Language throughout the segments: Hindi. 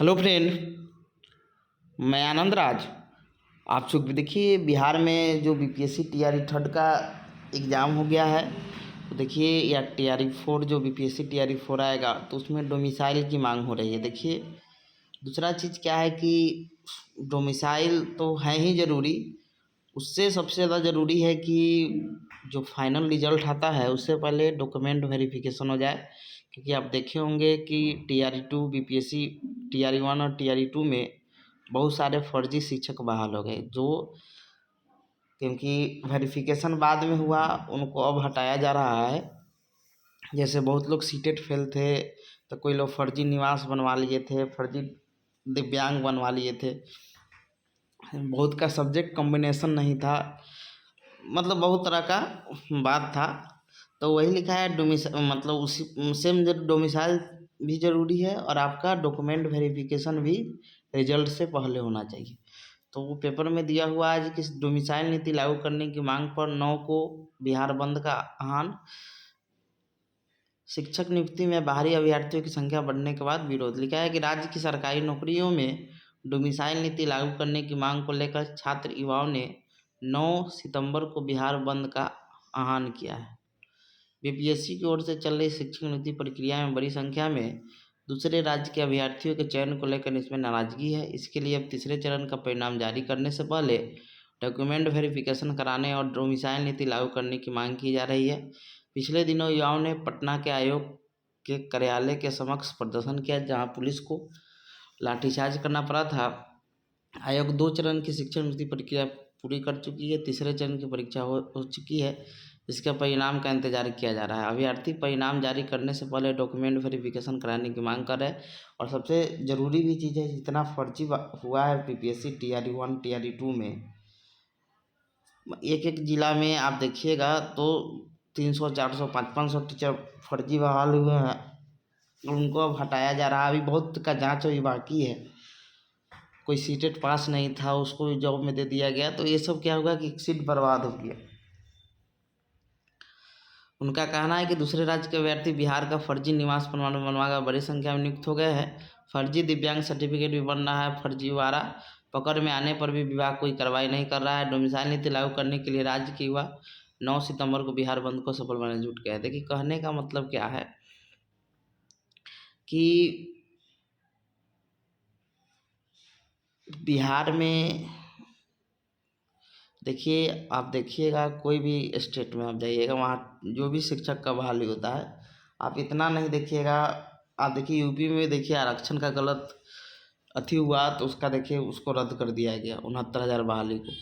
हेलो फ्रेंड, मैं आनंद राज। आप सब देखिए, बिहार में जो बीपीएससी टीआरई थर्ड का एग्ज़ाम हो गया है, तो देखिए या टीआरई फोर जो बीपीएससी टीआरई फोर आएगा तो उसमें डोमिसाइल की मांग हो रही है। देखिए, दूसरा चीज़ क्या है कि डोमिसाइल तो है ही ज़रूरी, उससे सबसे ज़्यादा ज़रूरी है कि जो फाइनल रिजल्ट आता है उससे पहले डॉक्यूमेंट वेरिफिकेशन हो जाए। क्योंकि आप देखे होंगे कि TRE to BPSC TRE one और टीआरई टू में बहुत सारे फर्जी शिक्षक बहाल हो गए, जो क्योंकि वेरिफिकेशन बाद में हुआ उनको अब हटाया जा रहा है। जैसे बहुत लोग सीटेट फेल थे, तो कोई लोग फर्जी निवास बनवा लिए थे, फर्जी दिव्यांग बनवा लिए थे, बहुत का सब्जेक्ट कॉम्बिनेशन नहीं था, मतलब बहुत तरह का बात था। तो वही लिखा है मतलब उसी सेम डोमिसाइल भी ज़रूरी है और आपका डॉक्यूमेंट वेरिफिकेशन भी रिजल्ट से पहले होना चाहिए। तो वो पेपर में दिया हुआ है कि डोमिसाइल नीति लागू करने की मांग पर 9 को बिहार बंद का आह्वान। शिक्षक नियुक्ति में बाहरी अभ्यर्थियों की संख्या बढ़ने के बाद विरोध। लिखा है कि राज्य की सरकारी नौकरियों में डोमिसाइल नीति लागू करने की मांग को लेकर छात्र युवाओं ने 9 सितंबर को बिहार बंद का आह्वान किया है। बीपीएससी की ओर से चल रही शिक्षक नियुक्ति प्रक्रिया में बड़ी संख्या में दूसरे राज्य के अभ्यर्थियों के चयन को लेकर इसमें नाराजगी है। इसके लिए अब तीसरे चरण का परिणाम जारी करने से पहले डॉक्यूमेंट वेरिफिकेशन कराने और डोमिसाइल नीति लागू करने की मांग की जा रही है। पिछले दिनों युवाओं ने पटना के आयोग के कार्यालय के समक्ष प्रदर्शन किया, जहां पुलिस को लाठीचार्ज करना पड़ा था। आयोग 2 चरण की शिक्षक नियुक्ति प्रक्रिया पूरी कर चुकी है, तीसरे चरण की परीक्षा हो चुकी है। इसके परिणाम का इंतजार किया जा रहा है। अभ्यर्थी परिणाम जारी करने से पहले डॉक्यूमेंट वेरिफिकेशन कराने की मांग कर रहे हैं। और सबसे ज़रूरी भी चीज़ है, जितना फर्जी हुआ है BPSC TRE one TRE to में, एक एक ज़िला में आप देखिएगा तो 300 400 500 टीचर फर्जी बहाल हुए हैं, उनको अब हटाया जा रहा है। अभी बहुत का जाँच अभी बाकी है। कोई सीटेट पास नहीं था, उसको जॉब में दे दिया गया। तो ये सब क्या होगा कि सीट बर्बाद हो गया। उनका कहना है कि दूसरे राज्य के अभ्यर्थी बिहार का फर्जी निवास प्रमाण बनवाकर बड़ी संख्या में नियुक्त हो गए हैं। फर्जी दिव्यांग सर्टिफिकेट भी बन रहा है। फर्जीवाड़ा पकड़ में आने पर भी विभाग कोई कार्रवाई नहीं कर रहा है। डोमिसाइल नीति लागू करने के लिए राज्य के युवा 9 सितंबर को बिहार बंद को सफल बनाने जुट गए। देखिए, कहने का मतलब क्या है कि बिहार में देखिए, आप देखिएगा कोई भी स्टेट में आप जाइएगा, वहाँ जो भी शिक्षक का बहाली होता है, आप इतना नहीं देखिएगा। आप देखिए यूपी में देखिए आरक्षण का गलत अथी हुआ तो उसका देखिए उसको रद्द कर दिया गया 69,000 बहाली को।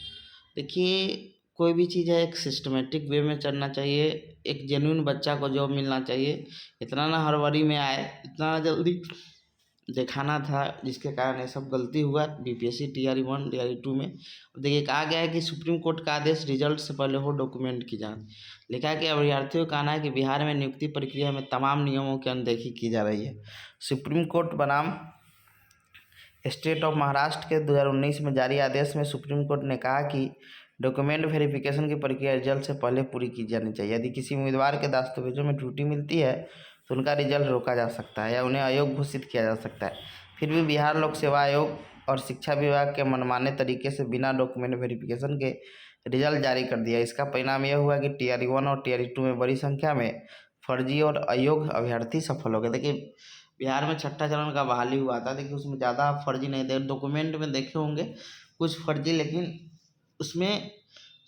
देखिए, कोई भी चीज़ है एक सिस्टमेटिक वे में चलना चाहिए। एक जेन्युइन बच्चा को जॉब मिलना चाहिए। इतना ना हड़बड़ी में आए, इतना जल्दी दिखाना था, जिसके कारण ये सब गलती हुआ BPSC TRE one TRE to में। देखिए, कहा गया है कि सुप्रीम कोर्ट का आदेश रिजल्ट से पहले हो डॉक्यूमेंट की जांच। लिखा है कि अभ्यर्थियों का कहना है कि बिहार में नियुक्ति प्रक्रिया में तमाम नियमों की अनदेखी की जा रही है। सुप्रीम कोर्ट बनाम स्टेट ऑफ महाराष्ट्र के 2019 में जारी आदेश में सुप्रीम कोर्ट ने कहा कि डॉक्यूमेंट वेरिफिकेशन की प्रक्रिया रिजल्ट से पहले पूरी की जानी चाहिए। यदि किसी उम्मीदवार के दस्तावेजों में त्रुटि मिलती है तो उनका रिजल्ट रोका जा सकता है या उन्हें अयोग्य घोषित किया जा सकता है। फिर भी बिहार लोक सेवा आयोग और शिक्षा विभाग के मनमाने तरीके से बिना डॉक्यूमेंट वेरिफिकेशन के रिजल्ट जारी कर दिया। इसका परिणाम यह हुआ कि टीआरई वन और टीआरई टू में बड़ी संख्या में फर्जी और अयोग्य अभ्यर्थी सफल हो गए। देखिए, बिहार में छठा चरण का बहाली हुआ था। देखिए, उसमें ज़्यादा फर्जी नहीं थे। डॉक्यूमेंट में देखे होंगे कुछ फर्जी, लेकिन उसमें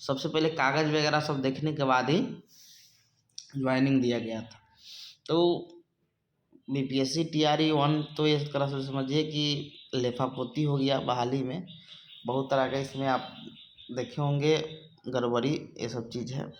सबसे पहले कागज़ वगैरह सब देखने के बाद ही ज्वाइनिंग दिया गया था। तो बीपीएससी टीआरई वन तो इस तरह से समझिए कि लेफापोती हो गया बहाली में। बहुत तरह का इसमें आप देखे होंगे गड़बड़ी, ये सब चीज़ है।